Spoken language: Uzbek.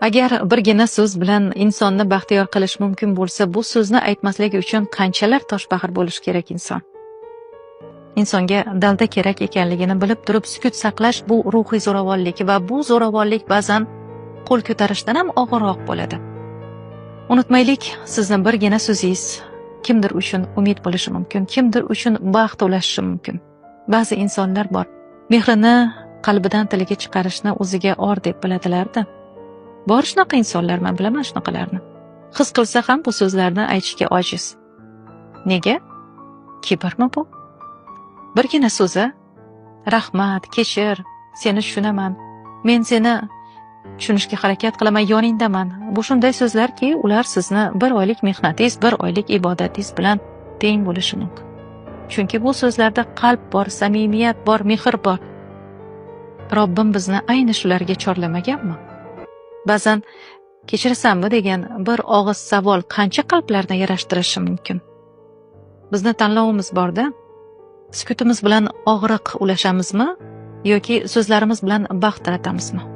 Agar birgina so'z bilan insonni baxtiyor qilish mumkin bo'lsa, bu so'zni aytmaslik uchun qanchalar toshbag'ir bo'lishi kerak inson? Insonga dalda kerak ekanligini bilib turib sukut saqlash bu ruhiy zo'ravonlik va bu zo'ravonlik ba'zan qo'l ko'tarishdan ham og'irroq bo'ladi. Unutmaylik, sizni birgina so'zingiz kimdir uchun umid bo'lishi mumkin, kimdir uchun baxt ulashishi mumkin. Ba'zi insonlar bor, mehrini qalbidan tiliga chiqarishni o'ziga or deb biladilar-da. Bor shunaqa insonlar, men bilaman shunaqalarni. His qilsa ham bu so'zlarni aytishga ojiz. Nega? Kibrmi bu? Birgina so'zi, rahmat, kechir, seni tushunaman, men seni tushunishga harakat qilaman, yoningdaman. Bu shunday so'zlarki, ular sizni bir oylik mehnatingiz, bir oylik ibodatingiz bilan teng bo'lishi mumkin. Chunki bu so'zlarda qalb bor, samimiyat bor, mehr bor. Robbim bizni ayni shularga chorlamaganmi? Ba'zan kechirasanmi degan bir og'iz savol qancha qalblarni yarashtirishi mumkin? Bizni tanlovimiz borda, sukutimiz bilan og'riq ulashamizmi yoki so'zlarimiz bilan baxt taratamizmi?